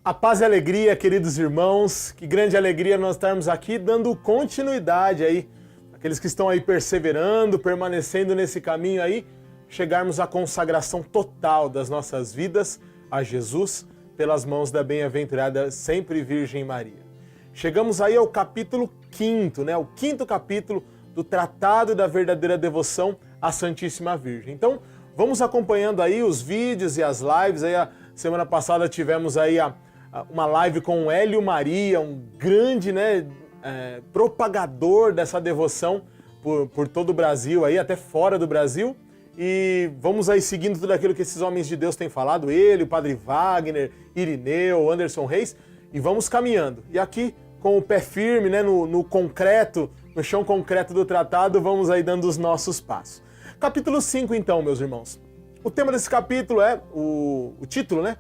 A paz e alegria, queridos irmãos, que grande alegria nós estarmos aqui dando continuidade aí, aqueles que estão aí perseverando, permanecendo nesse caminho aí, chegarmos à consagração total das nossas vidas a Jesus pelas mãos da bem-aventurada sempre Virgem Maria. Chegamos aí ao capítulo 5º, né? O 5º capítulo do Tratado da Verdadeira Devoção à Santíssima Virgem. Então, vamos acompanhando aí os vídeos e as lives. Aí a semana passada tivemos aí uma live com o Hélio Maria, um grande propagador dessa devoção por todo o Brasil, aí, até fora do Brasil. E vamos aí seguindo tudo aquilo que esses homens de Deus têm falado, ele, o Padre Wagner, Irineu, Anderson Reis, e vamos caminhando. E aqui, com o pé firme, né, no concreto, no chão concreto do tratado, vamos aí dando os nossos passos. Capítulo 5, então, meus irmãos. O tema desse capítulo é, o título, né?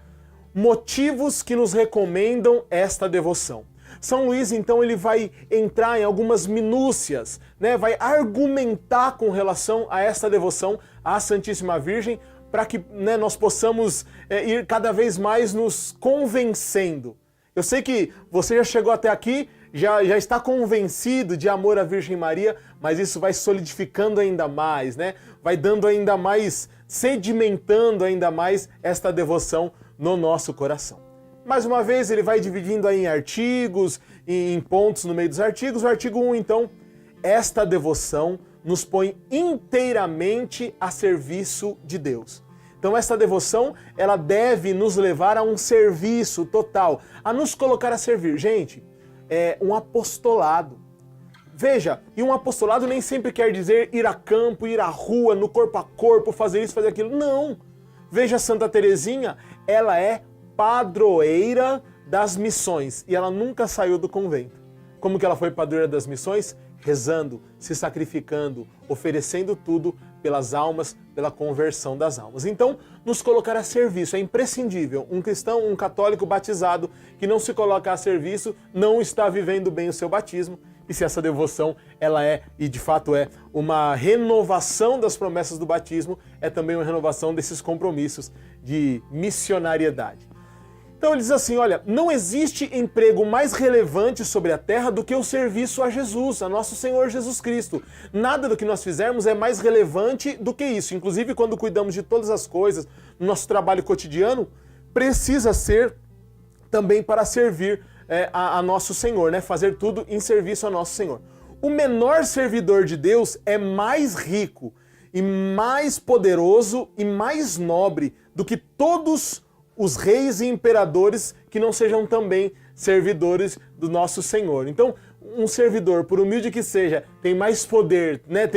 Motivos que nos recomendam esta devoção. São Luís, então, ele vai entrar em algumas minúcias, né? Vai argumentar com relação a esta devoção à Santíssima Virgem, para que, né, nós possamos ir cada vez mais nos convencendo. Eu sei que você já chegou até aqui, já está convencido de amor à Virgem Maria, mas isso vai solidificando ainda mais, né? Vai dando ainda mais, sedimentando ainda mais esta devoção no nosso coração. Mais uma vez, ele vai dividindo aí em artigos, em pontos no meio dos artigos. O artigo 1, então, esta devoção nos põe inteiramente a serviço de Deus. Então esta devoção, ela deve nos levar a um serviço total, a nos colocar a servir. Gente, é um apostolado. Veja, e um apostolado nem sempre quer dizer ir a campo, ir à rua, no corpo a corpo, fazer isso, fazer aquilo. Não! Veja Santa Teresinha, ela é padroeira das missões e ela nunca saiu do convento. Como que ela foi padroeira das missões? Rezando, se sacrificando, oferecendo tudo pelas almas, pela conversão das almas. Então, nos colocar a serviço é imprescindível. Um cristão, um católico batizado que não se coloca a serviço não está vivendo bem o seu batismo. E se essa devoção, ela é, e de fato é, uma renovação das promessas do batismo, é também uma renovação desses compromissos de missionariedade. Então ele diz assim, olha, não existe emprego mais relevante sobre a terra do que o serviço a Jesus, a nosso Senhor Jesus Cristo. Nada do que nós fizermos é mais relevante do que isso. Inclusive, quando cuidamos de todas as coisas, no nosso trabalho cotidiano, precisa ser também para servir a nosso Senhor, né? Fazer tudo em serviço a nosso Senhor. O menor servidor de Deus é mais rico e mais poderoso e mais nobre do que todos os reis e imperadores que não sejam também servidores do nosso Senhor. Então, um servidor, por humilde que seja, tem mais poder, né?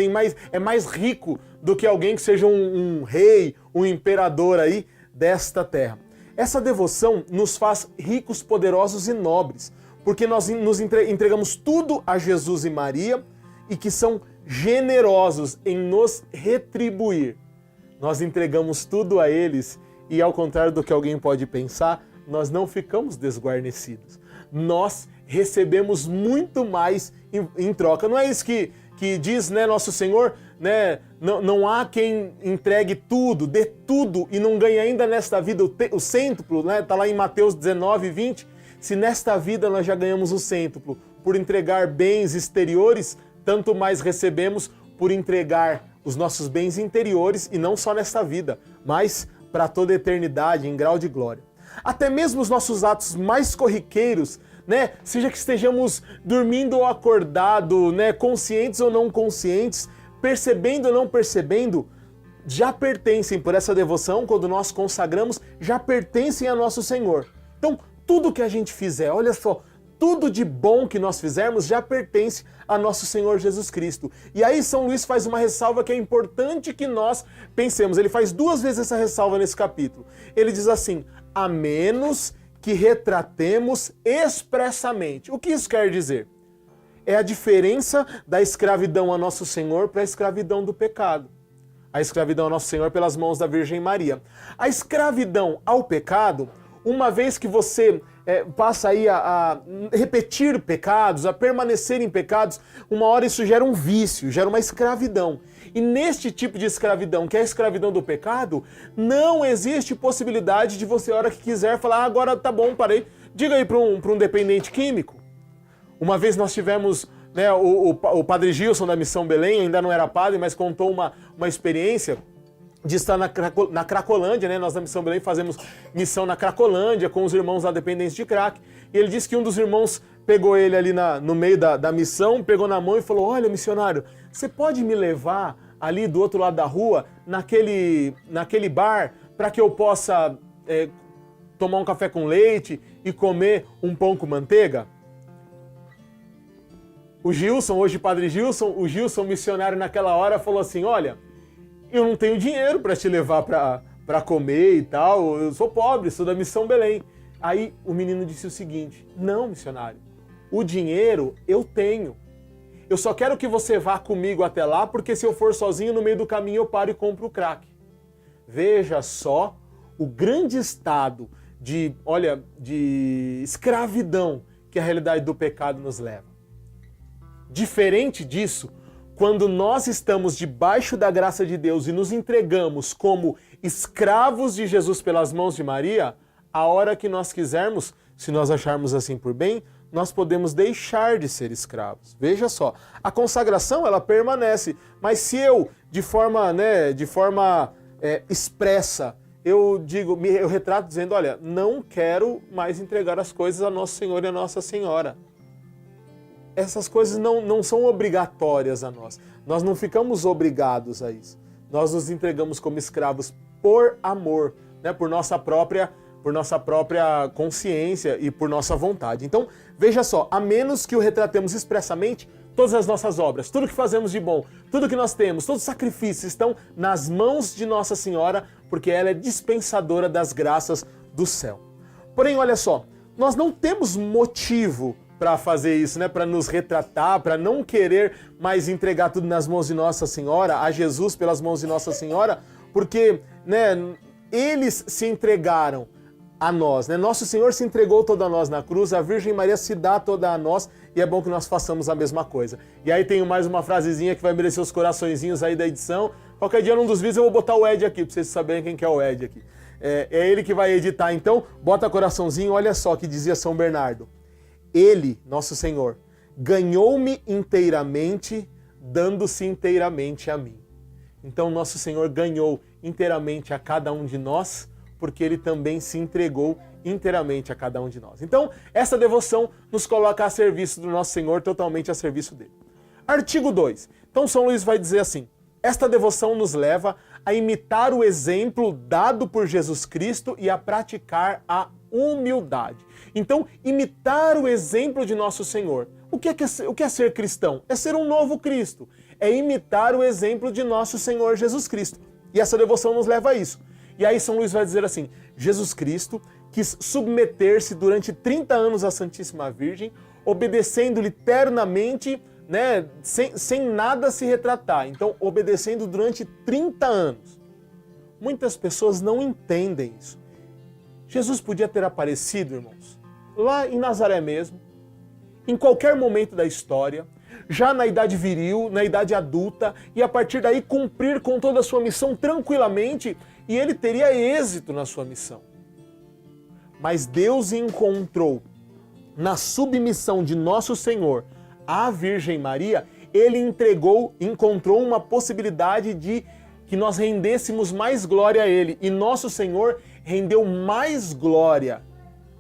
É mais rico do que alguém que seja um rei, um imperador aí desta terra. Essa devoção nos faz ricos, poderosos e nobres, porque nós nos entregamos tudo a Jesus e Maria e que são generosos em nos retribuir. Nós entregamos tudo a eles e, ao contrário do que alguém pode pensar, nós não ficamos desguarnecidos. Nós recebemos muito mais em troca. Não é isso que diz, né, nosso Senhor? Né? Não há quem entregue tudo, dê tudo e não ganhe ainda nesta vida o cêntuplo, né? Está lá em Mateus 19, 20. Se nesta vida nós já ganhamos o cêntuplo por entregar bens exteriores, tanto mais recebemos por entregar os nossos bens interiores, e não só nesta vida, mas para toda a eternidade, em grau de glória. Até mesmo os nossos atos mais corriqueiros, né? Seja que estejamos dormindo ou acordado, né? Conscientes ou não conscientes, percebendo ou não percebendo, já pertencem por essa devoção, quando nós consagramos, já pertencem a nosso Senhor. Então, tudo que a gente fizer, olha só, tudo de bom que nós fizermos já pertence a nosso Senhor Jesus Cristo. E aí São Luís faz uma ressalva que é importante que nós pensemos. Ele faz 2 vezes essa ressalva nesse capítulo. Ele diz assim, a menos que retratemos expressamente. O que isso quer dizer? É a diferença da escravidão a nosso Senhor para a escravidão do pecado. A escravidão a nosso Senhor pelas mãos da Virgem Maria. A escravidão ao pecado, uma vez que você passa aí a repetir pecados, a permanecer em pecados, uma hora isso gera um vício, gera uma escravidão. E neste tipo de escravidão, que é a escravidão do pecado, não existe possibilidade de você, a hora que quiser, falar, agora tá bom, parei. Diga aí para um dependente químico. Uma vez nós tivemos, né, o padre Gilson da Missão Belém, ainda não era padre, mas contou uma experiência de estar na Cracolândia, né? Nós da Missão Belém fazemos missão na Cracolândia com os irmãos lá dependentes de crack. E ele disse que um dos irmãos pegou ele ali no meio da missão, pegou na mão e falou, olha, missionário, você pode me levar ali do outro lado da rua, naquele bar, para que eu possa tomar um café com leite e comer um pão com manteiga? O Gilson, hoje padre Gilson, o Gilson missionário naquela hora falou assim, olha, eu não tenho dinheiro para te levar para comer e tal, eu sou pobre, sou da Missão Belém. Aí o menino disse o seguinte, não, missionário, o dinheiro eu tenho. Eu só quero que você vá comigo até lá, porque se eu for sozinho, no meio do caminho eu paro e compro o crack. Veja só o grande estado de escravidão que a realidade do pecado nos leva. Diferente disso, quando nós estamos debaixo da graça de Deus e nos entregamos como escravos de Jesus pelas mãos de Maria, a hora que nós quisermos, se nós acharmos assim por bem, nós podemos deixar de ser escravos. Veja só, a consagração ela permanece, mas se eu, de forma expressa, eu retrato dizendo, olha, não quero mais entregar as coisas a Nosso Senhor e a Nossa Senhora. Essas coisas não são obrigatórias a nós. Nós não ficamos obrigados a isso. Nós nos entregamos como escravos por amor, né? Por nossa própria consciência e por nossa vontade. Então, veja só, a menos que o retratemos expressamente, todas as nossas obras, tudo que fazemos de bom, tudo que nós temos, todos os sacrifícios estão nas mãos de Nossa Senhora, porque ela é dispensadora das graças do céu. Porém, olha só, nós não temos motivo para fazer isso, né? Para nos retratar, para não querer mais entregar tudo nas mãos de Nossa Senhora, a Jesus pelas mãos de Nossa Senhora, porque, né, eles se entregaram a nós, né? Nosso Senhor se entregou todo a nós na cruz, a Virgem Maria se dá toda a nós e é bom que nós façamos a mesma coisa. E aí tenho mais uma frasezinha que vai merecer os coraçõezinhos aí da edição. Qualquer dia num dos vídeos eu vou botar o Ed aqui, para vocês saberem quem que é o Ed aqui. É ele que vai editar, então bota coraçãozinho, olha só que dizia São Bernardo. Ele, Nosso Senhor, ganhou-me inteiramente, dando-se inteiramente a mim. Então Nosso Senhor ganhou inteiramente a cada um de nós, porque Ele também se entregou inteiramente a cada um de nós. Então, essa devoção nos coloca a serviço do Nosso Senhor, totalmente a serviço dele. Artigo 2. Então São Luís vai dizer assim, esta devoção nos leva a imitar o exemplo dado por Jesus Cristo e a praticar a humildade. Então, imitar o exemplo de Nosso Senhor. O que é ser cristão? É ser um novo Cristo. É imitar o exemplo de Nosso Senhor Jesus Cristo. E essa devoção nos leva a isso. E aí São Luís vai dizer assim, Jesus Cristo quis submeter-se durante 30 anos à Santíssima Virgem, obedecendo-lhe ternamente, né, sem nada se retratar. Então, obedecendo durante 30 anos. Muitas pessoas não entendem isso. Jesus podia ter aparecido, irmãos, lá em Nazaré mesmo, em qualquer momento da história, já na idade viril, na idade adulta, e a partir daí cumprir com toda a sua missão tranquilamente, e ele teria êxito na sua missão. Mas Deus encontrou, na submissão de Nosso Senhor à Virgem Maria, ele encontrou uma possibilidade de que nós rendêssemos mais glória a ele, e Nosso Senhor rendeu mais glória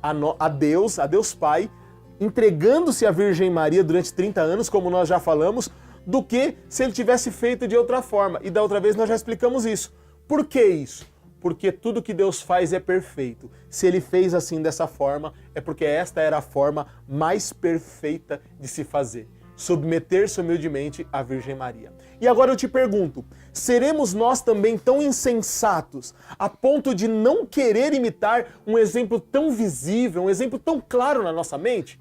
a Deus Pai, entregando-se à Virgem Maria durante 30 anos, como nós já falamos, do que se ele tivesse feito de outra forma. E da outra vez nós já explicamos isso. Por que isso? Porque tudo que Deus faz é perfeito. Se ele fez assim dessa forma, é porque esta era a forma mais perfeita de se fazer. Submeter-se humildemente à Virgem Maria. E agora eu te pergunto, seremos nós também tão insensatos a ponto de não querer imitar um exemplo tão visível, um exemplo tão claro na nossa mente?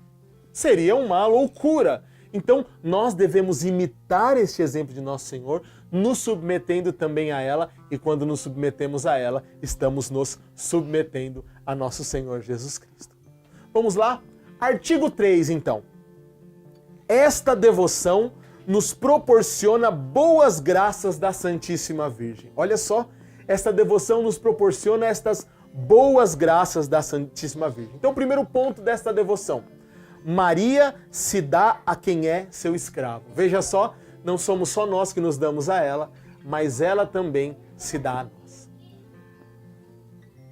Seria uma loucura. Então nós devemos imitar este exemplo de Nosso Senhor, nos submetendo também a ela, e quando nos submetemos a ela, estamos nos submetendo a Nosso Senhor Jesus Cristo. Vamos lá? Artigo 3, então. Esta devoção nos proporciona boas graças da Santíssima Virgem. Olha só, esta devoção nos proporciona estas boas graças da Santíssima Virgem. Então, o primeiro ponto desta devoção: Maria se dá a quem é seu escravo. Veja só, não somos só nós que nos damos a ela, mas ela também se dá a nós.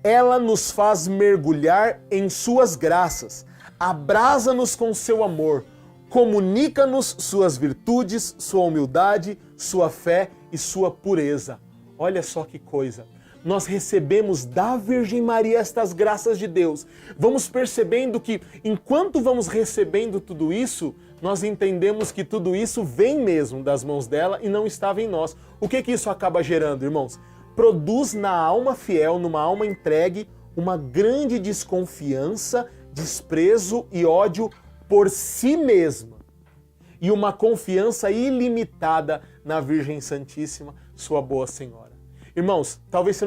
Ela nos faz mergulhar em suas graças, abrasa-nos com seu amor, comunica-nos suas virtudes, sua humildade, sua fé e sua pureza. Olha só que coisa! Nós recebemos da Virgem Maria estas graças de Deus. Vamos percebendo que, enquanto vamos recebendo tudo isso, nós entendemos que tudo isso vem mesmo das mãos dela e não estava em nós. O que isso acaba gerando, irmãos? Produz na alma fiel, numa alma entregue, uma grande desconfiança, desprezo e ódio por si mesma. E uma confiança ilimitada na Virgem Santíssima, sua boa Senhora. Irmãos, talvez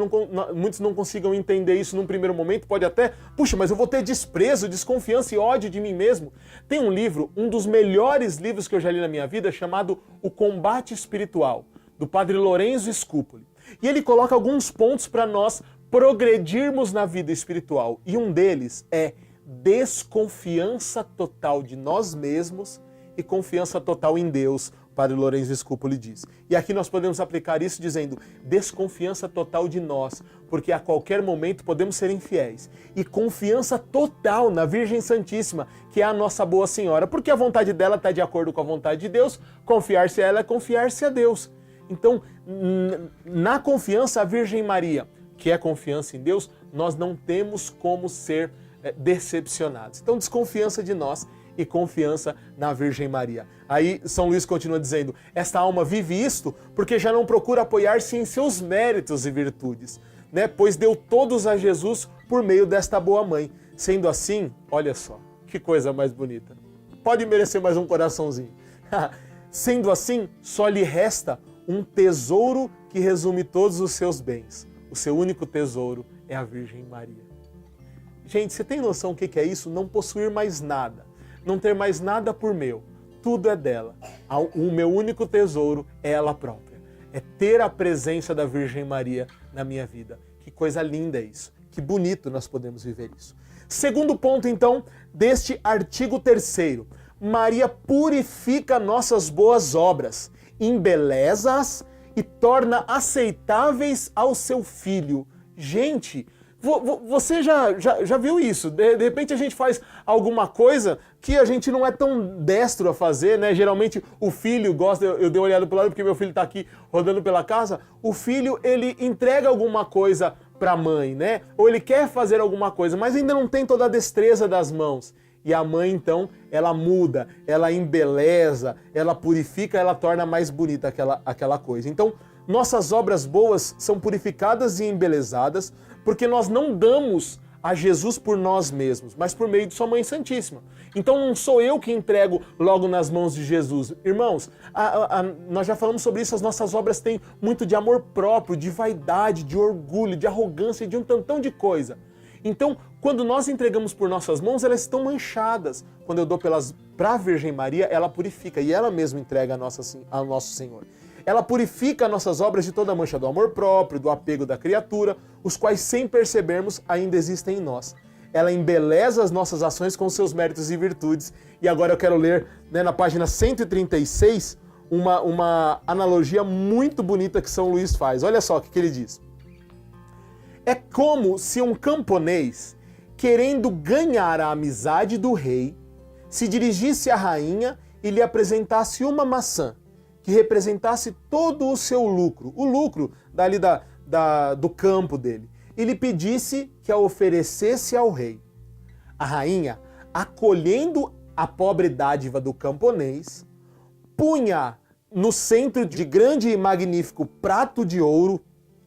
muitos não consigam entender isso num primeiro momento, pode até, puxa, mas eu vou ter desprezo, desconfiança e ódio de mim mesmo. Tem um livro, um dos melhores livros que eu já li na minha vida, chamado O Combate Espiritual, do padre Lorenzo Scupoli. E ele coloca alguns pontos para nós progredirmos na vida espiritual. E um deles é desconfiança total de nós mesmos e confiança total em Deus, Padre Lorenzo Scupoli diz. E aqui nós podemos aplicar isso dizendo desconfiança total de nós, porque a qualquer momento podemos ser infiéis. E confiança total na Virgem Santíssima, que é a nossa boa Senhora, porque a vontade dela está de acordo com a vontade de Deus, confiar-se a ela é confiar-se a Deus. Então, na confiança à Virgem Maria, que é confiança em Deus, nós não temos como ser decepcionados. Então, desconfiança de nós e confiança na Virgem Maria. Aí São Luís continua dizendo, esta alma vive isto porque já não procura apoiar-se em seus méritos e virtudes, né? Pois deu todos a Jesus por meio desta boa mãe. Sendo assim, olha só, que coisa mais bonita. Pode merecer mais um coraçãozinho. Sendo assim, só lhe resta um tesouro que resume todos os seus bens. O seu único tesouro é a Virgem Maria. Gente, você tem noção o que é isso? Não possuir mais nada. Não ter mais nada por meu, tudo é dela. O meu único tesouro é ela própria. É ter a presença da Virgem Maria na minha vida. Que coisa linda é isso. Que bonito nós podemos viver isso. Segundo ponto, então, deste artigo 3º. Maria purifica nossas boas obras, embeleza-as e torna aceitáveis ao seu Filho. Gente, você já viu isso? De repente a gente faz alguma coisa que a gente não é tão destro a fazer, né? Geralmente o filho gosta, eu dei uma olhada pro lado porque meu filho tá aqui rodando pela casa, o filho ele entrega alguma coisa pra mãe, né? Ou ele quer fazer alguma coisa, mas ainda não tem toda a destreza das mãos. E a mãe então, ela muda, ela embeleza, ela purifica, ela torna mais bonita aquela coisa. Então, nossas obras boas são purificadas e embelezadas porque nós não damos a Jesus por nós mesmos, mas por meio de sua Mãe Santíssima. Então não sou eu que entrego logo nas mãos de Jesus. Irmãos, nós já falamos sobre isso, as nossas obras têm muito de amor próprio, de vaidade, de orgulho, de arrogância, de um tantão de coisa. Então, quando nós entregamos por nossas mãos, elas estão manchadas. Quando eu dou para a Virgem Maria, ela purifica e ela mesma entrega ao nosso Senhor. Ela purifica nossas obras de toda a mancha do amor próprio, do apego da criatura, os quais, sem percebermos, ainda existem em nós. Ela embeleza as nossas ações com seus méritos e virtudes. E agora eu quero ler, né, na página 136, uma analogia muito bonita que São Luís faz. Olha só o que ele diz. É como se um camponês, querendo ganhar a amizade do rei, se dirigisse à rainha e lhe apresentasse uma maçã, que representasse todo o seu lucro, o lucro dali do campo dele, e lhe pedisse que a oferecesse ao rei. A rainha, acolhendo a pobre dádiva do camponês, punha no centro de grande e magnífico prato de ouro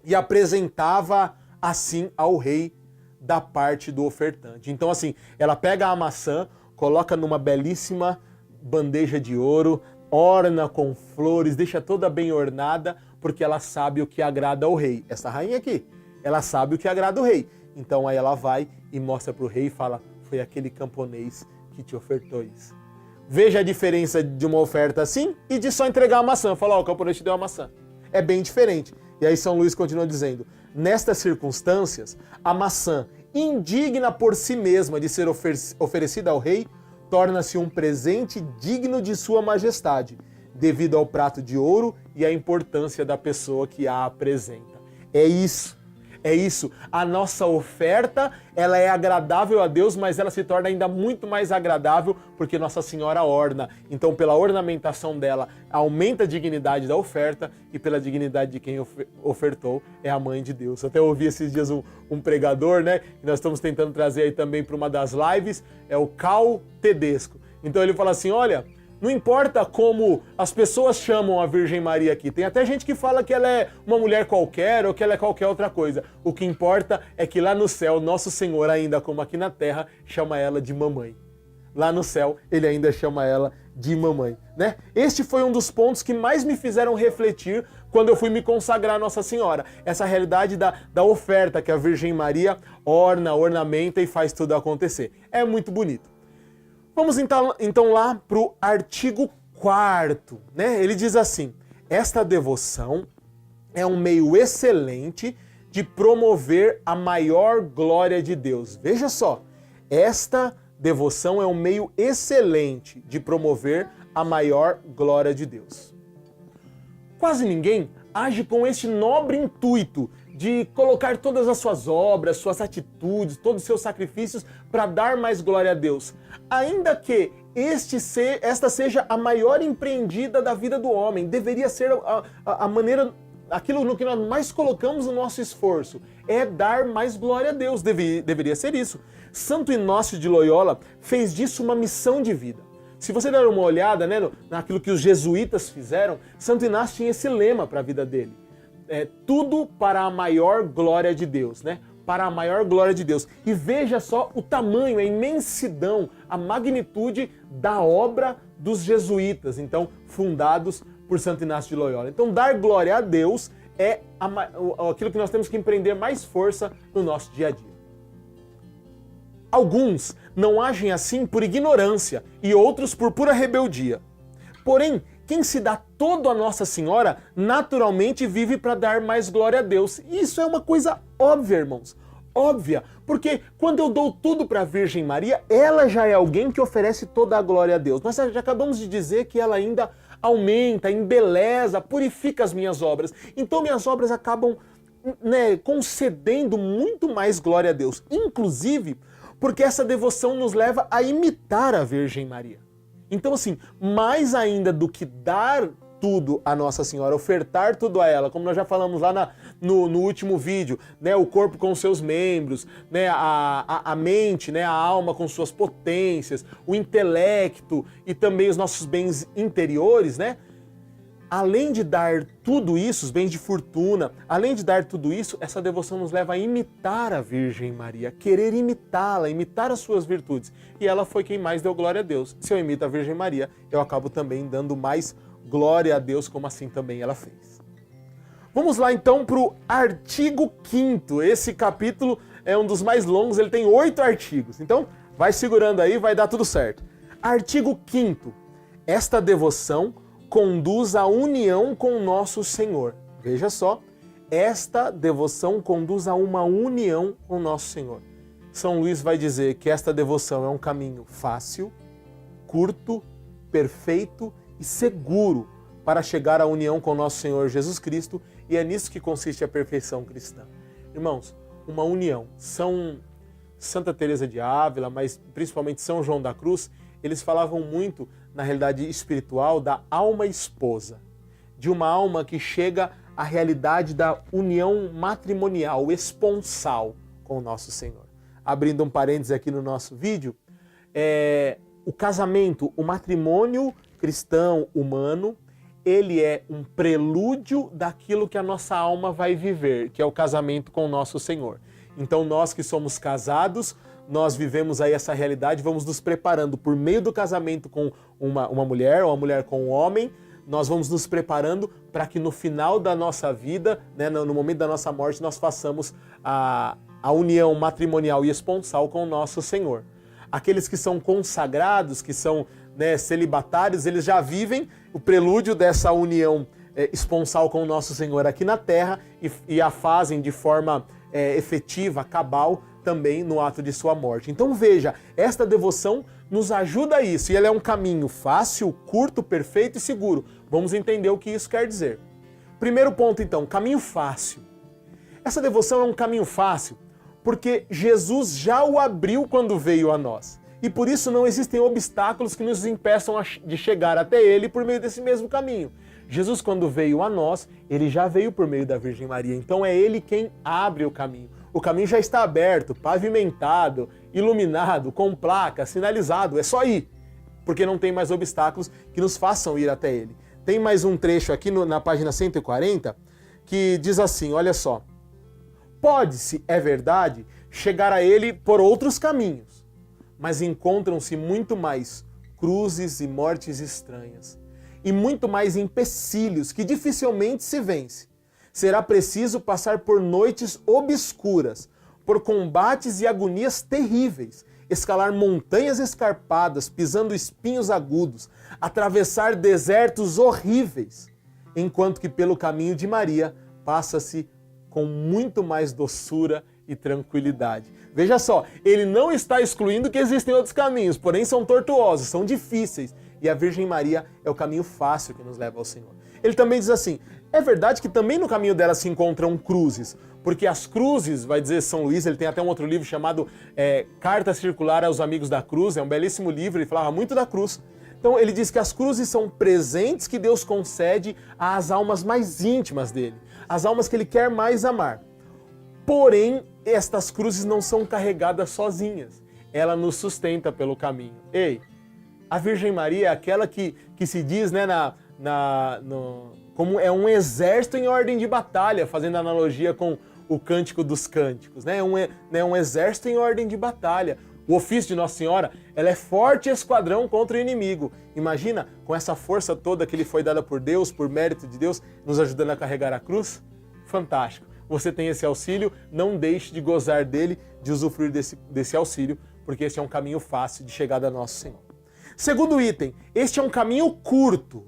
e apresentava assim ao rei da parte do ofertante. Então assim, ela pega a maçã, coloca numa belíssima bandeja de ouro, orna com flores, deixa toda bem ornada, porque ela sabe o que agrada ao rei. Essa rainha aqui, ela sabe o que agrada ao rei. Então aí ela vai e mostra para o rei e fala, foi aquele camponês que te ofertou isso. Veja a diferença de uma oferta assim e de só entregar a maçã. Fala, ó, o camponês te deu a maçã. É bem diferente. E aí São Luís continua dizendo, nestas circunstâncias, a maçã, indigna por si mesma de ser oferecida ao rei, torna-se um presente digno de sua majestade, devido ao prato de ouro e à importância da pessoa que a apresenta. É isso. É isso, a nossa oferta, ela é agradável a Deus, mas ela se torna ainda muito mais agradável porque Nossa Senhora orna. Então, pela ornamentação dela, aumenta a dignidade da oferta e pela dignidade de quem ofertou, é a Mãe de Deus. Até ouvi esses dias um pregador, né, que nós estamos tentando trazer aí também para uma das lives, é o Cal Tedesco. Então ele fala assim, olha, não importa como as pessoas chamam a Virgem Maria aqui. Tem até gente que fala que ela é uma mulher qualquer ou que ela é qualquer outra coisa. O que importa é que lá no céu, Nosso Senhor, ainda como aqui na terra, chama ela de mamãe. Lá no céu, ele ainda chama ela de mamãe, né? Este foi um dos pontos que mais me fizeram refletir quando eu fui me consagrar a Nossa Senhora. Essa realidade da oferta que a Virgem Maria ornamenta e faz tudo acontecer. É muito bonito. Vamos então lá para o artigo 4º, né? Ele diz assim, esta devoção é um meio excelente de promover a maior glória de Deus. Veja só, esta devoção é um meio excelente de promover a maior glória de Deus. Quase ninguém age com este nobre intuito de colocar todas as suas obras, suas atitudes, todos os seus sacrifícios para dar mais glória a Deus. Ainda que esta seja a maior empreendida da vida do homem, deveria ser a maneira, aquilo no que nós mais colocamos o nosso esforço, é dar mais glória a Deus, deveria ser isso. Santo Inácio de Loyola fez disso uma missão de vida. Se você der uma olhada, né, naquilo que os jesuítas fizeram, Santo Inácio tinha esse lema para a vida dele. Tudo para a maior glória de Deus, né? Para a maior glória de Deus. E veja só o tamanho, a imensidão, a magnitude da obra dos jesuítas, então fundados por Santo Inácio de Loyola. Então dar glória a Deus é aquilo que nós temos que empreender mais força no nosso dia a dia. Alguns não agem assim por ignorância e outros por pura rebeldia. Porém, quem se dá todo a Nossa Senhora, naturalmente vive para dar mais glória a Deus. E isso é uma coisa óbvia, irmãos. Óbvia, porque quando eu dou tudo para a Virgem Maria, ela já é alguém que oferece toda a glória a Deus. Nós já acabamos de dizer que ela ainda aumenta, embeleza, purifica as minhas obras. Então minhas obras acabam, né, concedendo muito mais glória a Deus. Inclusive, porque essa devoção nos leva a imitar a Virgem Maria. Então, assim, mais ainda do que dar tudo a Nossa Senhora, ofertar tudo a ela, como nós já falamos lá no último vídeo, né, o corpo com seus membros, né, a mente, né, a alma com suas potências, o intelecto e também os nossos bens interiores, né? Além de dar tudo isso, os bens de fortuna, além de dar tudo isso, essa devoção nos leva a imitar a Virgem Maria, querer imitá-la, imitar as suas virtudes. E ela foi quem mais deu glória a Deus. Se eu imito a Virgem Maria, eu acabo também dando mais glória a Deus, como assim também ela fez. Vamos lá então para o artigo 5º. Esse capítulo é um dos mais longos, ele tem 8 artigos. Então, vai segurando aí, vai dar tudo certo. Artigo 5º. Esta devoção conduz à união com nosso Senhor. Veja só, esta devoção conduz a uma união com nosso Senhor. São Luís vai dizer que esta devoção é um caminho fácil, curto, perfeito e seguro para chegar à união com nosso Senhor Jesus Cristo, e é nisso que consiste a perfeição cristã. Irmãos, uma união. Santa Teresa de Ávila, mas principalmente São João da Cruz, eles falavam muito, na realidade espiritual, da alma esposa. De uma alma que chega à realidade da união matrimonial, esponsal com o nosso Senhor. Abrindo um parênteses aqui no nosso vídeo, o casamento, o matrimônio cristão humano, ele é um prelúdio daquilo que a nossa alma vai viver, que é o casamento com o nosso Senhor. Então nós que somos casados, nós vivemos aí essa realidade, vamos nos preparando por meio do casamento com uma mulher, ou uma mulher com um homem, nós vamos nos preparando para que no final da nossa vida, né, no momento da nossa morte, nós façamos a união matrimonial e esponsal com o nosso Senhor. Aqueles que são consagrados, que são, né, celibatários, eles já vivem o prelúdio dessa união esponsal com o nosso Senhor aqui na terra e a fazem de forma efetiva, cabal, também no ato de sua morte. Então veja, esta devoção nos ajuda a isso, e ela é um caminho fácil, curto, perfeito e seguro. Vamos entender o que isso quer dizer. Primeiro ponto então, caminho fácil. Essa devoção é um caminho fácil porque Jesus já o abriu quando veio a nós. E por isso não existem obstáculos que nos impeçam de chegar até Ele por meio desse mesmo caminho. Jesus, quando veio a nós, Ele já veio por meio da Virgem Maria. Então é Ele quem abre o caminho. O caminho já está aberto, pavimentado, iluminado, com placa, sinalizado. É só ir, porque não tem mais obstáculos que nos façam ir até Ele. Tem mais um trecho aqui na página 140 que diz assim, olha só. Pode-se, é verdade, chegar a Ele por outros caminhos, mas encontram-se muito mais cruzes e mortes estranhas, e muito mais empecilhos que dificilmente se vence. Será preciso passar por noites obscuras, por combates e agonias terríveis, escalar montanhas escarpadas, pisando espinhos agudos, atravessar desertos horríveis, enquanto que pelo caminho de Maria passa-se com muito mais doçura e tranquilidade. Veja só, ele não está excluindo que existem outros caminhos, porém são tortuosos, são difíceis, e a Virgem Maria é o caminho fácil que nos leva ao Senhor. Ele também diz assim, é verdade que também no caminho dela se encontram cruzes, porque as cruzes, vai dizer São Luís, ele tem até um outro livro chamado Carta Circular aos Amigos da Cruz, é um belíssimo livro, ele falava muito da cruz. Então ele diz que as cruzes são presentes que Deus concede às almas mais íntimas dele, as almas que ele quer mais amar. Porém, estas cruzes não são carregadas sozinhas, ela nos sustenta pelo caminho. Ei, a Virgem Maria é aquela que se diz, né, como é um exército em ordem de batalha, fazendo analogia com o Cântico dos Cânticos, né? Um exército em ordem de batalha. O ofício de Nossa Senhora, ela é forte esquadrão contra o inimigo. Imagina, com essa força toda que lhe foi dada por Deus, por mérito de Deus, nos ajudando a carregar a cruz. Fantástico. Você tem esse auxílio, não deixe de gozar dele, de usufruir desse auxílio, porque esse é um caminho fácil de chegada a Nosso Senhor. Segundo item, este é um caminho curto.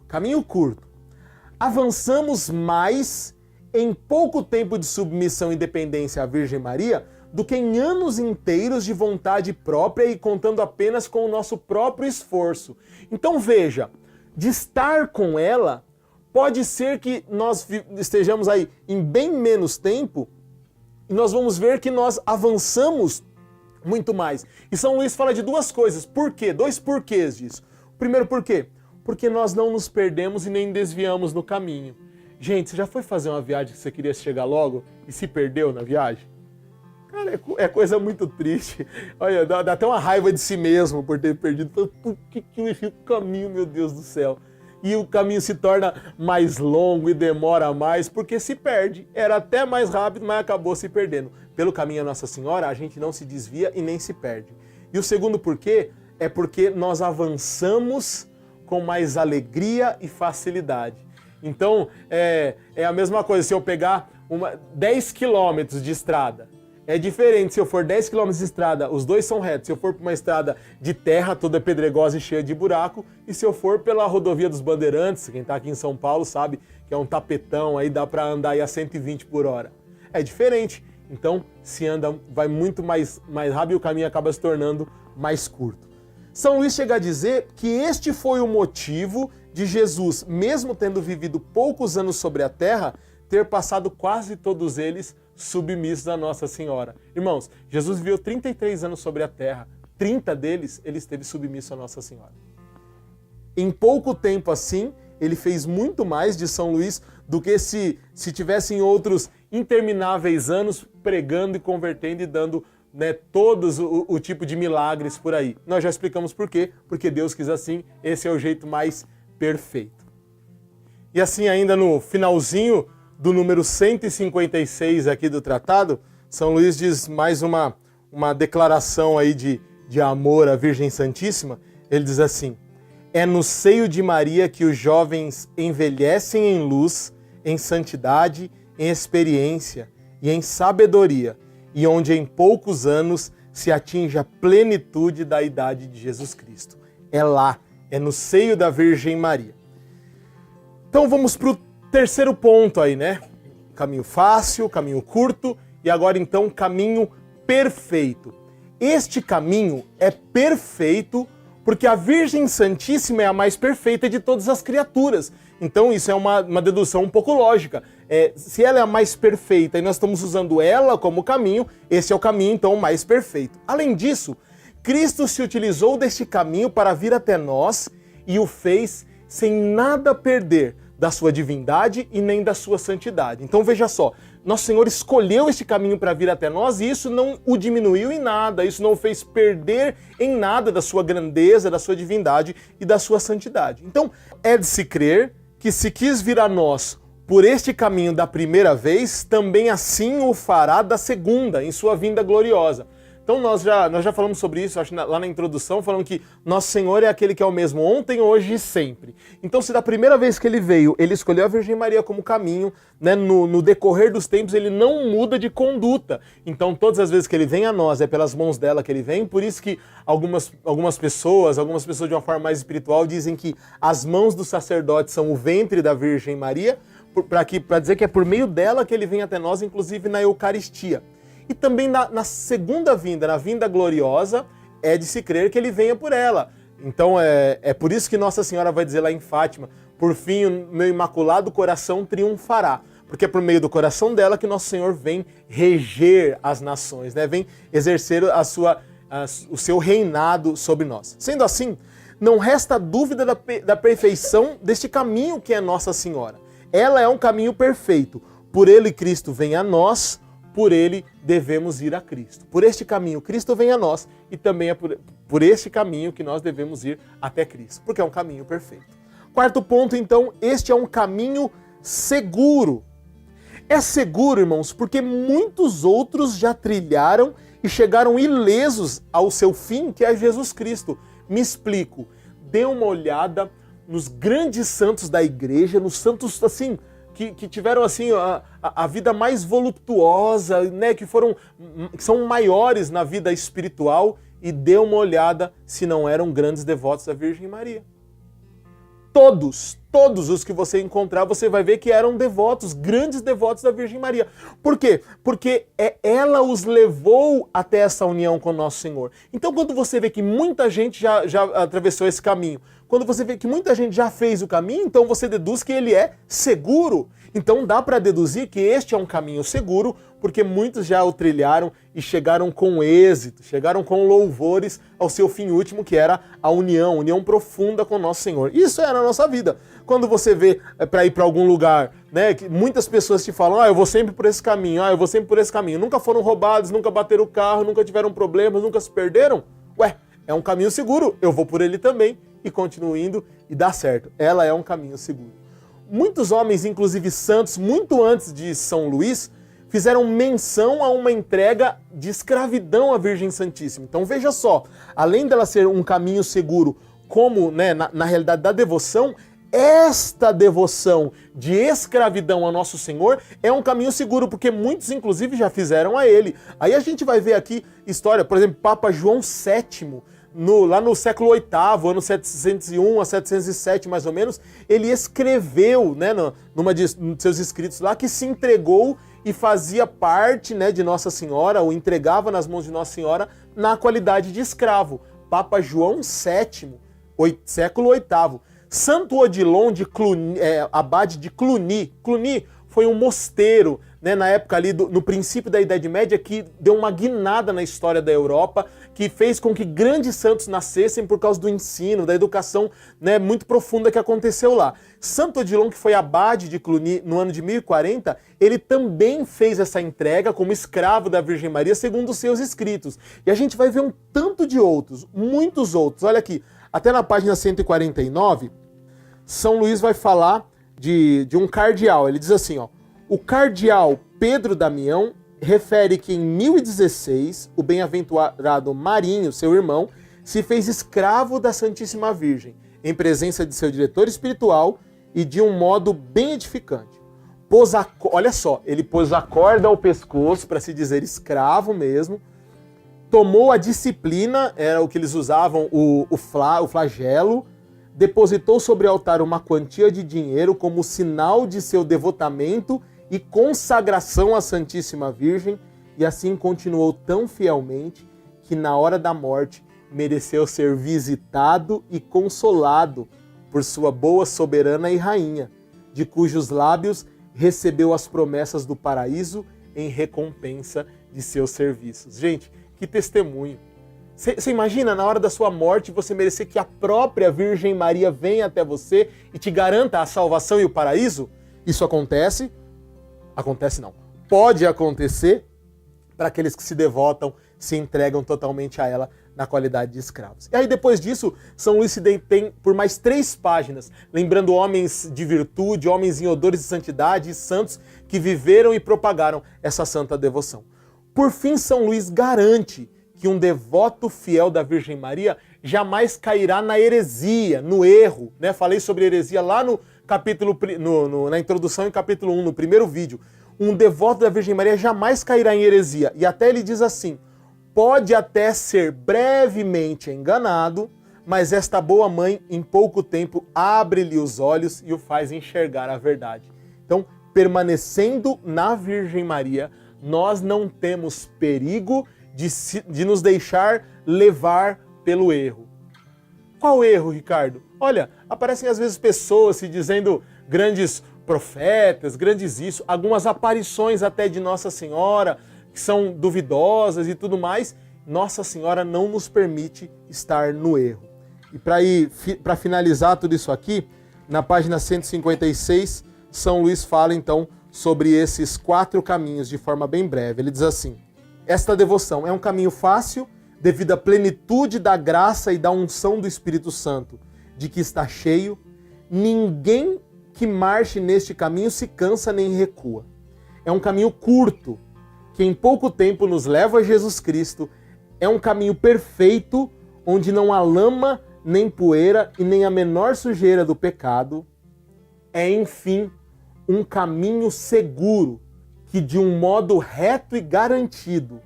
Avançamos mais em pouco tempo de submissão e dependência à Virgem Maria do que em anos inteiros de vontade própria e contando apenas com o nosso próprio esforço. Então veja, de estar com ela, pode ser que nós estejamos aí em bem menos tempo e nós vamos ver que nós avançamos muito mais. E São Luís fala de duas coisas. Por quê? Dois porquês disso. O primeiro porquê? Porque nós não nos perdemos e nem desviamos no caminho. Gente, você já foi fazer uma viagem que você queria chegar logo e se perdeu na viagem? Cara, é coisa muito triste. Olha, dá até uma raiva de si mesmo por ter perdido. Por que eu errei o caminho, meu Deus do céu? E o caminho se torna mais longo e demora mais porque se perde. Era até mais rápido, mas acabou se perdendo. Pelo caminho a Nossa Senhora, a gente não se desvia e nem se perde. E o segundo porquê é porque nós avançamos com mais alegria e facilidade. Então, é a mesma coisa se eu pegar 10 quilômetros de estrada. É diferente se eu for 10 km de estrada, os dois são retos. Se eu for por uma estrada de terra, toda pedregosa e cheia de buraco, e se eu for pela rodovia dos Bandeirantes, quem está aqui em São Paulo sabe que é um tapetão, aí dá para andar aí a 120 por hora. É diferente. Então, se anda, vai muito mais rápido e o caminho acaba se tornando mais curto. São Luís chega a dizer que este foi o motivo de Jesus, mesmo tendo vivido poucos anos sobre a terra, ter passado quase todos eles submissos a Nossa Senhora. Irmãos, Jesus viveu 33 anos sobre a terra, 30 deles ele esteve submisso a Nossa Senhora. Em pouco tempo assim, ele fez muito mais de São Luís do que se tivessem outros intermináveis anos pregando e convertendo e dando, né, todos o tipo de milagres por aí. Nós já explicamos por quê, porque Deus quis assim, esse é o jeito mais perfeito. E assim ainda no finalzinho do número 156 aqui do tratado, São Luís diz mais uma declaração aí de amor à Virgem Santíssima. Ele diz assim: é no seio de Maria que os jovens envelhecem em luz, em santidade, em experiência e em sabedoria, e onde em poucos anos se atinge a plenitude da idade de Jesus Cristo. É lá, é no seio da Virgem Maria. Então vamos para o terceiro ponto aí, né? Caminho fácil, caminho curto e agora então caminho perfeito. Este caminho é perfeito porque a Virgem Santíssima é a mais perfeita de todas as criaturas. Então isso é uma dedução um pouco lógica. Se ela é a mais perfeita e nós estamos usando ela como caminho, esse é o caminho então mais perfeito. Além disso, Cristo se utilizou deste caminho para vir até nós e o fez sem nada perder da sua divindade e nem da sua santidade. Então veja só, nosso Senhor escolheu este caminho para vir até nós e isso não o diminuiu em nada, isso não o fez perder em nada da sua grandeza, da sua divindade e da sua santidade. Então é de se crer que se quis vir a nós por este caminho da primeira vez, também assim o fará da segunda, em sua vinda gloriosa. Então nós já falamos sobre isso, acho lá na introdução, falando que nosso Senhor é aquele que é o mesmo ontem, hoje e sempre. Então se da primeira vez que ele veio, ele escolheu a Virgem Maria como caminho, né, no decorrer dos tempos ele não muda de conduta. Então todas as vezes que ele vem a nós, é pelas mãos dela que ele vem, por isso que algumas pessoas de uma forma mais espiritual dizem que as mãos do sacerdote são o ventre da Virgem Maria, para dizer que é por meio dela que ele vem até nós, inclusive na Eucaristia. E também na segunda vinda, na vinda gloriosa, é de se crer que ele venha por ela. Então é por isso que Nossa Senhora vai dizer lá em Fátima, por fim o meu imaculado coração triunfará. Porque é por meio do coração dela que Nosso Senhor vem reger as nações, né? Vem exercer o seu reinado sobre nós. Sendo assim, não resta dúvida da perfeição deste caminho que é Nossa Senhora. Ela é um caminho perfeito. Por ele Cristo vem a nós, por ele devemos ir a Cristo. Por este caminho Cristo vem a nós e também é por este caminho que nós devemos ir até Cristo, porque é um caminho perfeito. Quarto ponto, então, este é um caminho seguro. É seguro, irmãos, porque muitos outros já trilharam e chegaram ilesos ao seu fim, que é Jesus Cristo. Me explico. Dê uma olhada nos grandes santos da igreja, nos santos, assim, que tiveram assim a vida mais voluptuosa, né, que são maiores na vida espiritual, e dê uma olhada se não eram grandes devotos da Virgem Maria. Todos os que você encontrar, você vai ver que eram devotos, grandes devotos da Virgem Maria. Por quê? Porque ela os levou até essa união com Nosso Senhor. Então, quando você vê que muita gente já atravessou esse caminho, quando você vê que muita gente já fez o caminho, então você deduz que ele é seguro. Então dá para deduzir que este é um caminho seguro, porque muitos já o trilharam e chegaram com êxito, chegaram com louvores ao seu fim último, que era a união profunda com Nosso Senhor. Isso é na nossa vida. Quando você vê para ir para algum lugar, né, que muitas pessoas te falam, eu vou sempre por esse caminho, eu vou sempre por esse caminho. Nunca foram roubados, nunca bateram o carro, nunca tiveram problemas, nunca se perderam. É um caminho seguro, eu vou por ele também e continuo indo e dá certo. Ela é um caminho seguro. Muitos homens, inclusive santos, muito antes de São Luís, fizeram menção a uma entrega de escravidão à Virgem Santíssima. Então veja só, além dela ser um caminho seguro, como, né, na realidade da devoção, esta devoção de escravidão a Nosso Senhor é um caminho seguro, porque muitos inclusive já fizeram a ele. Aí a gente vai ver aqui história, por exemplo, Papa João VII, lá no século VIII, ano 701 a 707 mais ou menos, ele escreveu, né, numa de seus escritos lá, que se entregou e fazia parte, né, de Nossa Senhora, ou entregava nas mãos de Nossa Senhora na qualidade de escravo. Papa João VII, século VIII. Santo Odilon de Cluny, abade de Cluny. Cluny foi um mosteiro, né, na época ali, no princípio da Idade Média, que deu uma guinada na história da Europa, que fez com que grandes santos nascessem por causa do ensino, da educação, né, muito profunda que aconteceu lá. Santo Odilon, que foi abade de Cluny no ano de 1040, ele também fez essa entrega como escravo da Virgem Maria, segundo os seus escritos. E a gente vai ver um tanto de outros, muitos outros. Olha aqui, até na página 149, São Luís vai falar de um cardeal. Ele diz assim, o cardeal Pedro Damião refere que em 1016 o bem-aventurado Marinho, seu irmão, se fez escravo da Santíssima Virgem, em presença de seu diretor espiritual e de um modo bem edificante. Olha só, ele pôs a corda ao pescoço, para se dizer escravo mesmo, tomou a disciplina, era o que eles usavam, o flagelo, depositou sobre o altar uma quantia de dinheiro como sinal de seu devotamento e consagração à Santíssima Virgem, e assim continuou tão fielmente que na hora da morte mereceu ser visitado e consolado por sua boa soberana e rainha, de cujos lábios recebeu as promessas do paraíso em recompensa de seus serviços. Gente, que testemunho! Você imagina, na hora da sua morte, você merecer que a própria Virgem Maria venha até você e te garanta a salvação e o paraíso? Isso acontece? Acontece não. Pode acontecer para aqueles que se devotam, se entregam totalmente a ela na qualidade de escravos. E aí depois disso, São Luís se detém por mais 3 páginas, lembrando homens de virtude, homens em odores de santidade e santos que viveram e propagaram essa santa devoção. Por fim, São Luís garante que um devoto fiel da Virgem Maria jamais cairá na heresia, no erro. Né? Falei sobre heresia lá no capítulo, na introdução em capítulo 1, no primeiro vídeo. Um devoto da Virgem Maria jamais cairá em heresia. E até ele diz assim: pode até ser brevemente enganado, mas esta boa mãe, em pouco tempo, abre-lhe os olhos e o faz enxergar a verdade. Então, permanecendo na Virgem Maria, nós não temos perigo de nos deixar levar pelo erro. Qual erro, Ricardo? Olha, aparecem às vezes pessoas se dizendo grandes profetas, grandes isso, algumas aparições até de Nossa Senhora, que são duvidosas e tudo mais. Nossa Senhora não nos permite estar no erro. E para finalizar tudo isso aqui, na página 156, São Luís fala então sobre esses 4 caminhos de forma bem breve. Ele diz assim: esta devoção é um caminho fácil devido à plenitude da graça e da unção do Espírito Santo, de que está cheio. Ninguém que marche neste caminho se cansa nem recua. É um caminho curto, que em pouco tempo nos leva a Jesus Cristo. É um caminho perfeito, onde não há lama, nem poeira e nem a menor sujeira do pecado. É, enfim, um caminho seguro, que de um modo reto e garantido,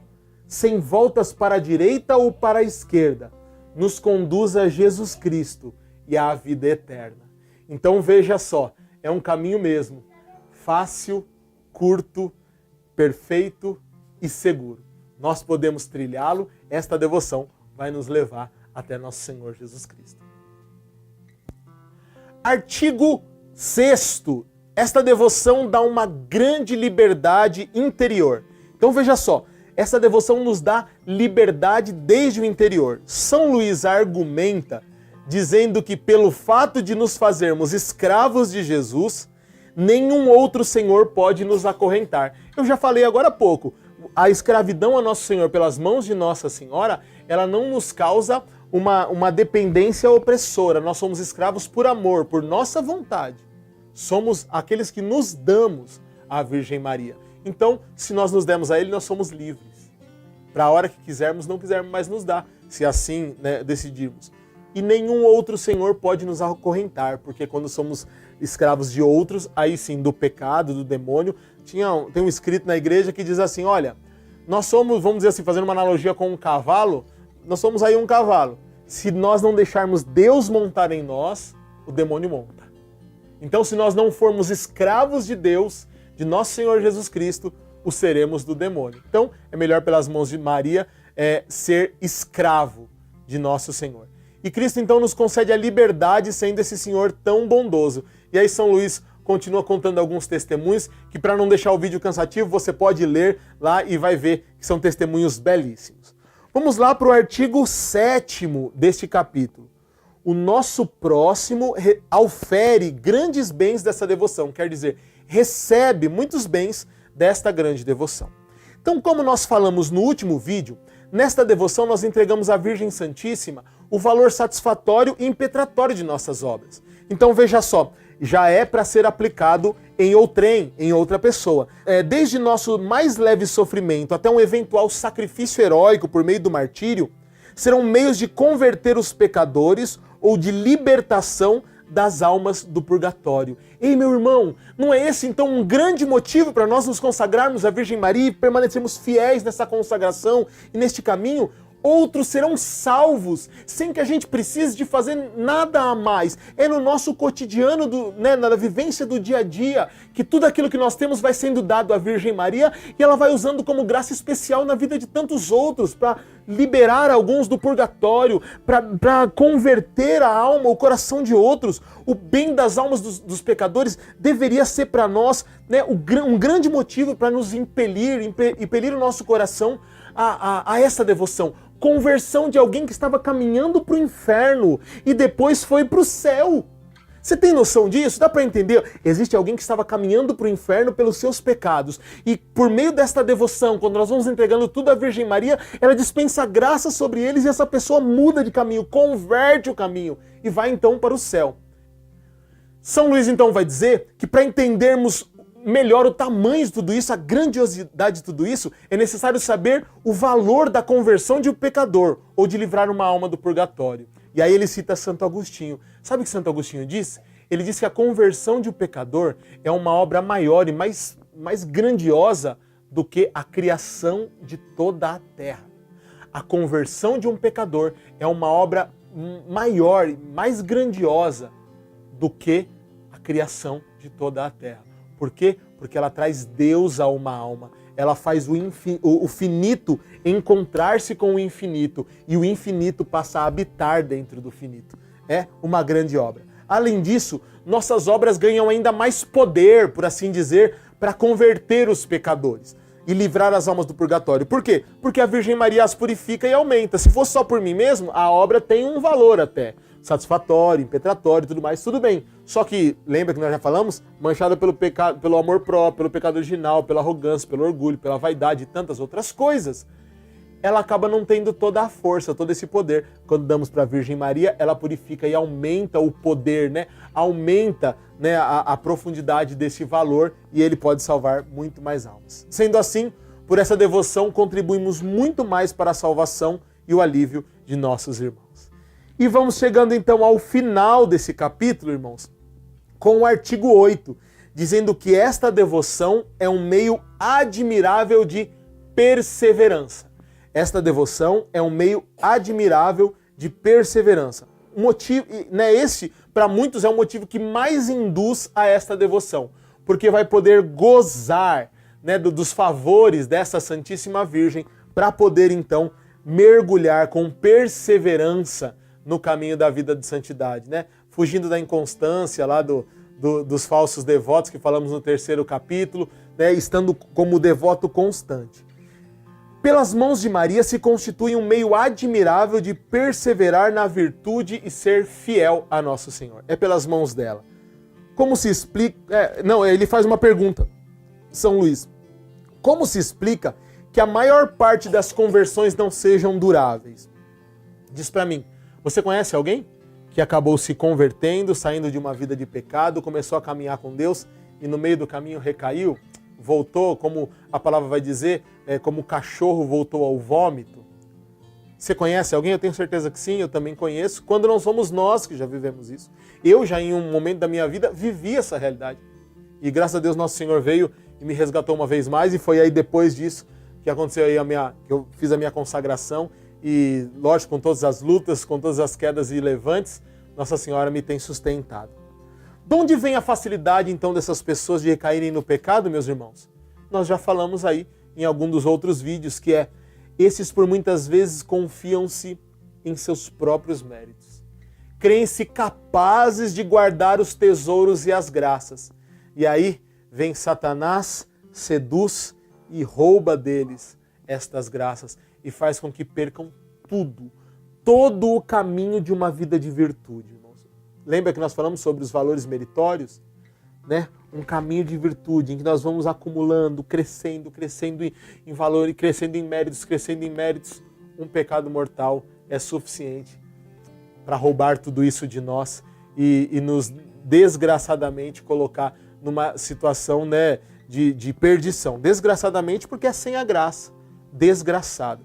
sem voltas para a direita ou para a esquerda, nos conduz a Jesus Cristo e à vida eterna. Então veja só, é um caminho mesmo, fácil, curto, perfeito e seguro. Nós podemos trilhá-lo, esta devoção vai nos levar até nosso Senhor Jesus Cristo. Artigo 6º. Esta devoção dá uma grande liberdade interior. Então veja só, essa devoção nos dá liberdade desde o interior. São Luís argumenta dizendo que pelo fato de nos fazermos escravos de Jesus, nenhum outro senhor pode nos acorrentar. Eu já falei agora há pouco, a escravidão a Nosso Senhor pelas mãos de Nossa Senhora, ela não nos causa uma dependência opressora. Nós somos escravos por amor, por nossa vontade. Somos aqueles que nos damos à Virgem Maria. Então, se nós nos demos a Ele, nós somos livres. Para a hora que quisermos, não quisermos mais nos dar, se assim decidirmos. E nenhum outro senhor pode nos acorrentar, porque quando somos escravos de outros, aí sim, do pecado, do demônio, tem um escrito na igreja que diz assim, olha, nós somos, vamos dizer assim, fazendo uma analogia com um cavalo, nós somos aí um cavalo. Se nós não deixarmos Deus montar em nós, o demônio monta. Então, se nós não formos escravos de Deus, de nosso Senhor Jesus Cristo, o seremos do demônio. Então, é melhor pelas mãos de Maria ser escravo de nosso Senhor. E Cristo, então, nos concede a liberdade sendo esse Senhor tão bondoso. E aí São Luís continua contando alguns testemunhos que, para não deixar o vídeo cansativo, você pode ler lá e vai ver que são testemunhos belíssimos. Vamos lá para o artigo 7º deste capítulo. O nosso próximo aufere grandes bens dessa devoção, quer dizer, recebe muitos bens desta grande devoção. Então, como nós falamos no último vídeo, nesta devoção nós entregamos à Virgem Santíssima o valor satisfatório e impetratório de nossas obras. Então veja só, já é para ser aplicado em outrem, em outra pessoa. Desde nosso mais leve sofrimento até um eventual sacrifício heróico por meio do martírio, serão meios de converter os pecadores ou de libertação das almas do purgatório. Ei, meu irmão, não é esse então um grande motivo para nós nos consagrarmos à Virgem Maria e permanecermos fiéis nessa consagração e neste caminho? outros serão salvos, sem que a gente precise de fazer nada a mais. É no nosso cotidiano, na vivência do dia a dia, que tudo aquilo que nós temos vai sendo dado à Virgem Maria e ela vai usando como graça especial na vida de tantos outros, para liberar alguns do purgatório, para converter a alma, o coração de outros. O bem das almas dos pecadores deveria ser para nós, né, um grande motivo para nos impelir o nosso coração a essa devoção. Conversão de alguém que estava caminhando para o inferno e depois foi para o céu. Você tem noção disso? Dá para entender? Existe alguém que estava caminhando para o inferno pelos seus pecados. E por meio desta devoção, quando nós vamos entregando tudo à Virgem Maria, ela dispensa graça sobre eles e essa pessoa muda de caminho, converte o caminho e vai então para o céu. São Luís então vai dizer que para entendermos melhor o tamanho de tudo isso, a grandiosidade de tudo isso, é necessário saber o valor da conversão de um pecador ou de livrar uma alma do purgatório. E aí ele cita Santo Agostinho. Sabe o que Santo Agostinho diz? Ele diz que a conversão de um pecador é uma obra maior e mais grandiosa do que a criação de toda a terra. A conversão de um pecador é uma obra maior e mais grandiosa do que a criação de toda a terra. Por quê? Porque ela traz Deus a uma alma. Ela faz o finito encontrar-se com o infinito e o infinito passa a habitar dentro do finito. É uma grande obra. Além disso, nossas obras ganham ainda mais poder, por assim dizer, para converter os pecadores e livrar as almas do purgatório. Por quê? Porque a Virgem Maria as purifica e aumenta. Se fosse só por mim mesmo, a obra tem um valor até satisfatório, impetratório e tudo mais, tudo bem. Só que, lembra que nós já falamos? Manchada pelo pecado, pelo amor próprio, pelo pecado original, pela arrogância, pelo orgulho, pela vaidade e tantas outras coisas, ela acaba não tendo toda a força, todo esse poder. Quando damos para a Virgem Maria, ela purifica e aumenta o poder, né? Aumenta, né, a profundidade desse valor e ele pode salvar muito mais almas. Sendo assim, por essa devoção, contribuímos muito mais para a salvação e o alívio de nossos irmãos. E vamos chegando então ao final desse capítulo, irmãos, com o artigo 8, dizendo que esta devoção é um meio admirável de perseverança. Esta devoção é um meio admirável de perseverança. O motivo, né, este, para muitos, é o motivo que mais induz a esta devoção, porque vai poder gozar, né, dos favores dessa Santíssima Virgem para poder então mergulhar com perseverança no caminho da vida de santidade, né? Fugindo da inconstância lá dos falsos devotos que falamos no 3º capítulo, né? Estando como devoto constante. Pelas mãos de Maria se constitui um meio admirável de perseverar na virtude e ser fiel a Nosso Senhor. É pelas mãos dela. Como se explica... ele faz uma pergunta, São Luís. Como se explica que a maior parte das conversões não sejam duráveis? Diz para mim. Você conhece alguém que acabou se convertendo, saindo de uma vida de pecado, começou a caminhar com Deus e no meio do caminho recaiu, voltou, como a palavra vai dizer, como o cachorro voltou ao vômito? Você conhece alguém? Eu tenho certeza que sim, eu também conheço. Quando não somos nós que já vivemos isso. Eu já em um momento da minha vida vivi essa realidade. E graças a Deus Nosso Senhor veio e me resgatou uma vez mais e foi aí depois disso que aconteceu aí que eu fiz a minha consagração. E, lógico, com todas as lutas, com todas as quedas e levantes, Nossa Senhora me tem sustentado. De onde vem a facilidade, então, dessas pessoas de recaírem no pecado, meus irmãos? Nós já falamos aí em algum dos outros vídeos, que é: esses por muitas vezes confiam-se em seus próprios méritos. Creem-se capazes de guardar os tesouros e as graças. E aí vem Satanás, seduz e rouba deles estas graças. E faz com que percam tudo, todo o caminho de uma vida de virtude, irmãos. Lembra que nós falamos sobre os valores meritórios? Né? Um caminho de virtude em que nós vamos acumulando, crescendo em valor, crescendo em méritos. Um pecado mortal é suficiente para roubar tudo isso de nós e nos desgraçadamente colocar numa situação, né, de perdição. Desgraçadamente porque é sem a graça, desgraçado.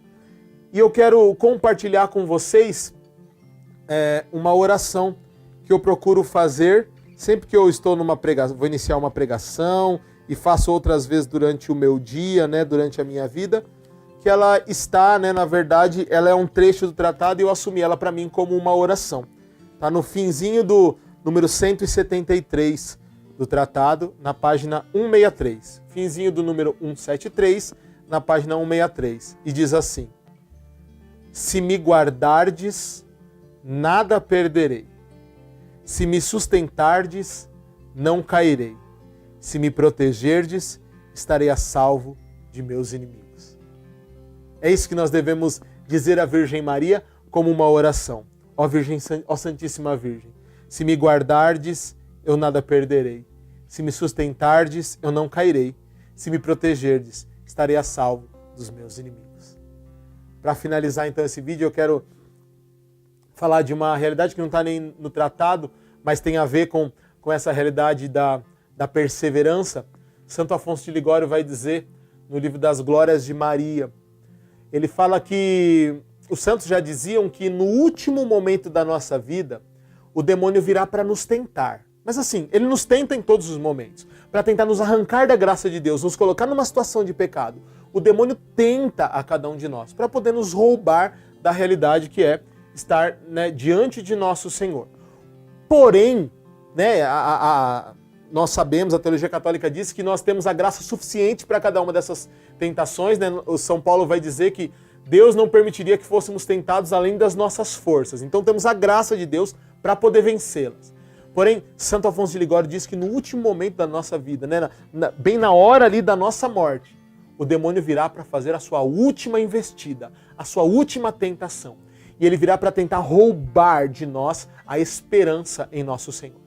E eu quero compartilhar com vocês uma oração que eu procuro fazer sempre que eu estou numa pregação, vou iniciar uma pregação e faço outras vezes durante o meu dia, né, durante a minha vida, que ela está, né, na verdade, ela é um trecho do tratado e eu assumi ela para mim como uma oração. Está no finzinho do número 173 do tratado, na página 163. Finzinho do número 173, na página 163. E diz assim: se me guardardes, nada perderei. Se me sustentardes, não cairei. Se me protegerdes, estarei a salvo de meus inimigos. É isso que nós devemos dizer à Virgem Maria como uma oração. Ó Santíssima Virgem, se me guardardes, eu nada perderei. Se me sustentardes, eu não cairei. Se me protegerdes, estarei a salvo dos meus inimigos. Para finalizar então esse vídeo, eu quero falar de uma realidade que não está nem no tratado, mas tem a ver com essa realidade da perseverança. Santo Afonso de Ligório vai dizer no livro das Glórias de Maria, ele fala que os santos já diziam que no último momento da nossa vida, o demônio virá para nos tentar. Mas assim, ele nos tenta em todos os momentos, para tentar nos arrancar da graça de Deus, nos colocar numa situação de pecado. O demônio tenta a cada um de nós, para poder nos roubar da realidade que é estar, né, diante de nosso Senhor. Porém, né, nós sabemos, a teologia católica diz que nós temos a graça suficiente para cada uma dessas tentações, né? O São Paulo vai dizer que Deus não permitiria que fôssemos tentados além das nossas forças. Então temos a graça de Deus para poder vencê-las. Porém, Santo Afonso de Ligório diz que no último momento da nossa vida, né, bem na hora ali da nossa morte, o demônio virá para fazer a sua última investida, a sua última tentação. E ele virá para tentar roubar de nós a esperança em nosso Senhor.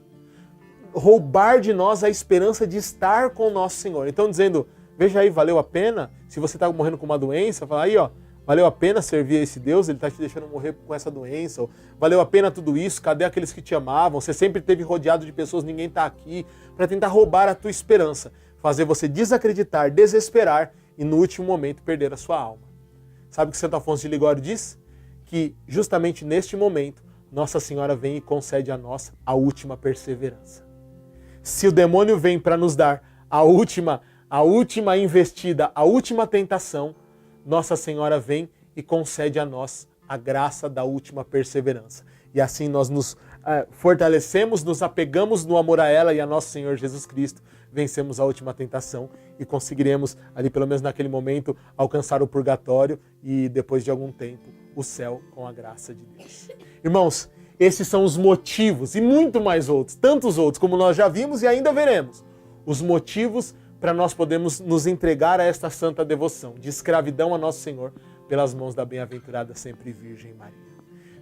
Roubar de nós a esperança de estar com o nosso Senhor. Então dizendo, veja aí, valeu a pena? Se você está morrendo com uma doença, fala aí, ó, valeu a pena servir a esse Deus? Ele está te deixando morrer com essa doença. Ou, valeu a pena tudo isso? Cadê aqueles que te amavam? Você sempre esteve rodeado de pessoas, ninguém está aqui. Para tentar roubar a tua esperança. Fazer você desacreditar, desesperar e no último momento perder a sua alma. Sabe o que Santo Afonso de Ligório diz? Que justamente neste momento, Nossa Senhora vem e concede a nós a última perseverança. Se o demônio vem para nos dar a última investida, a última tentação, Nossa Senhora vem e concede a nós a graça da última perseverança. E assim nós nos fortalecemos, nos apegamos no amor a ela e a nosso Senhor Jesus Cristo, vencemos a última tentação e conseguiremos, ali pelo menos naquele momento, alcançar o purgatório e depois de algum tempo, o céu com a graça de Deus. Irmãos, esses são os motivos, e muito mais outros, tantos outros, como nós já vimos e ainda veremos, os motivos para nós podermos nos entregar a esta santa devoção, de escravidão a nosso Senhor, pelas mãos da bem-aventurada sempre Virgem Maria.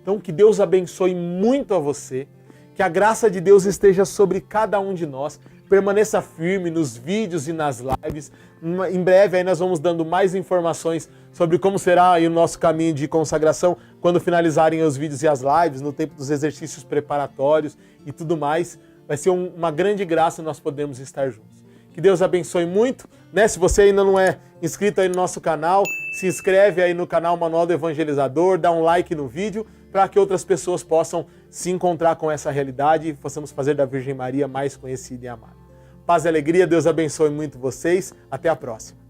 Então, que Deus abençoe muito a você, que a graça de Deus esteja sobre cada um de nós, permaneça firme nos vídeos e nas lives. Em breve aí nós vamos dando mais informações sobre como será aí o nosso caminho de consagração quando finalizarem os vídeos e as lives, no tempo dos exercícios preparatórios e tudo mais. Vai ser uma grande graça nós podermos estar juntos. Que Deus abençoe muito, né? Se você ainda não é inscrito aí no nosso canal, se inscreve aí no canal Manual do Evangelizador, dá um like no vídeo para que outras pessoas possam se encontrar com essa realidade e possamos fazer da Virgem Maria mais conhecida e amada. Paz e alegria, Deus abençoe muito vocês. Até a próxima.